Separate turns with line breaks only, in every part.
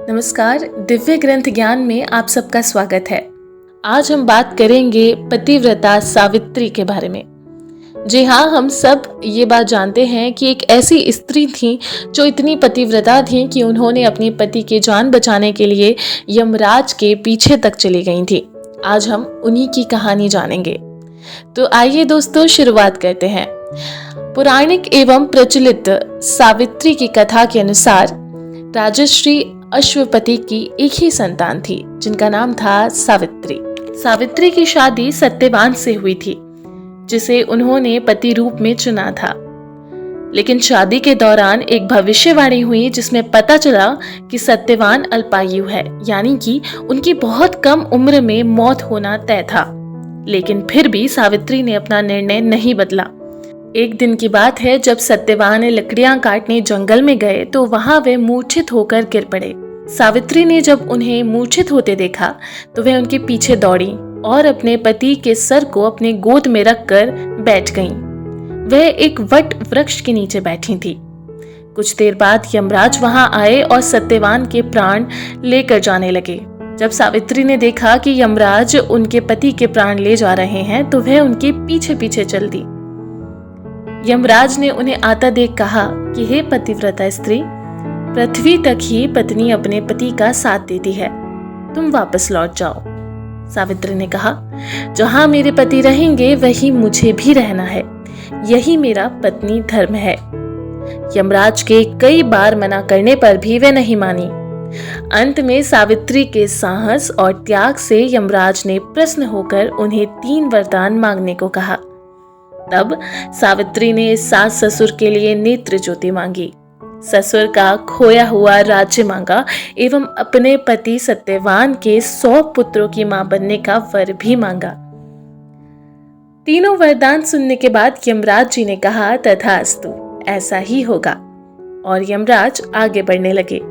नमस्कार, दिव्य ग्रंथ ज्ञान में आप सबका स्वागत है। आज हम बात करेंगे पतिव्रता सावित्री के बारे में। जी हाँ, हम सब ये बात जानते हैं कि एक ऐसी स्त्री थी जो इतनी पतिव्रता थी कि उन्होंने अपने पति की जान बचाने के लिए यमराज के पीछे तक चली गई थी। आज हम उन्हीं की कहानी जानेंगे। तो आइए दोस्तों, शुरुआत करते हैं। पौराणिक एवं प्रचलित सावित्री की कथा के अनुसार राजश्री अश्वपति की एक ही संतान थी जिनका नाम था सावित्री। सावित्री की शादी सत्यवान से हुई थी जिसे उन्होंने पति रूप में चुना था। लेकिन शादी के दौरान एक भविष्यवाणी हुई जिसमें पता चला कि सत्यवान अल्पायु है, यानी कि उनकी बहुत कम उम्र में मौत होना तय था। लेकिन फिर भी सावित्री ने अपना निर्णय नहीं बदला। एक दिन की बात है, जब सत्यवान लकड़ियां काटने जंगल में गए तो वहां वे मूर्छित होकर गिर पड़े। सावित्री ने जब उन्हें मूर्छित होते देखा तो वह उनके पीछे दौड़ी और अपने पति के सर को अपने गोद में रखकर बैठ गईं। वह एक वट वृक्ष के नीचे बैठी थी। कुछ देर बाद यमराज वहां आए और सत्यवान के प्राण लेकर जाने लगे। जब सावित्री ने देखा कि यमराज उनके पति के प्राण ले जा रहे हैं तो वह उनके पीछे पीछे चल दी। यमराज ने उन्हें आता देख कहा कि हे पतिव्रता स्त्री, पृथ्वी तक ही पत्नी अपने पति का साथ देती है, तुम वापस लौट जाओ। सावित्री ने कहा, जहां मेरे पति रहेंगे वहीं मुझे भी रहना है, यही मेरा पत्नी धर्म है। यमराज के कई बार मना करने पर भी वे नहीं मानी। अंत में सावित्री के साहस और त्याग से यमराज ने प्रसन्न होकर उन्हें 3 वरदान मांगने को कहा। तब सावित्री ने सास ससुर के लिए नेत्र ज्योति मांगी, ससुर का खोया हुआ राज्य मांगा एवं अपने पति सत्यवान के 100 पुत्रों की मां बनने का वर भी मांगा। तीनों वरदान सुनने के बाद यमराज जी ने कहा, तथास्तु, ऐसा ही होगा। और यमराज आगे बढ़ने लगे।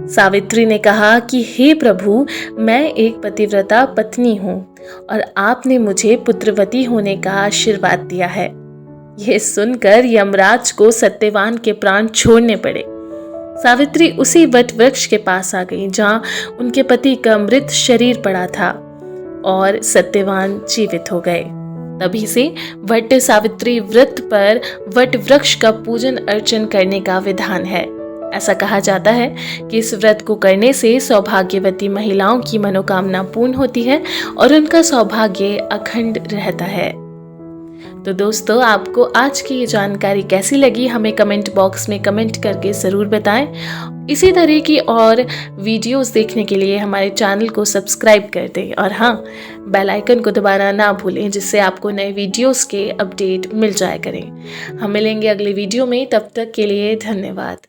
सावित्री ने कहा कि हे प्रभु, मैं एक पतिव्रता पत्नी हूं और आपने मुझे पुत्रवती होने का आशीर्वाद दिया है। यह सुनकर यमराज को सत्यवान के प्राण छोड़ने पड़े। सावित्री उसी वट वृक्ष के पास आ गई जहां उनके पति का मृत शरीर पड़ा था और सत्यवान जीवित हो गए। तभी से वट सावित्री व्रत पर वट वृक्ष का पूजन अर्चन करने का विधान है। ऐसा कहा जाता है कि इस व्रत को करने से सौभाग्यवती महिलाओं की मनोकामना पूर्ण होती है और उनका सौभाग्य अखंड रहता है। तो दोस्तों, आपको आज की ये जानकारी कैसी लगी हमें कमेंट बॉक्स में कमेंट करके ज़रूर बताएं। इसी तरह की और वीडियोस देखने के लिए हमारे चैनल को सब्सक्राइब कर दें और हाँ, बेल आइकन को दबाना ना भूलें, जिससे आपको नए वीडियोस के अपडेट मिल जाया करें। हम मिलेंगे अगले वीडियो में, तब तक के लिए धन्यवाद।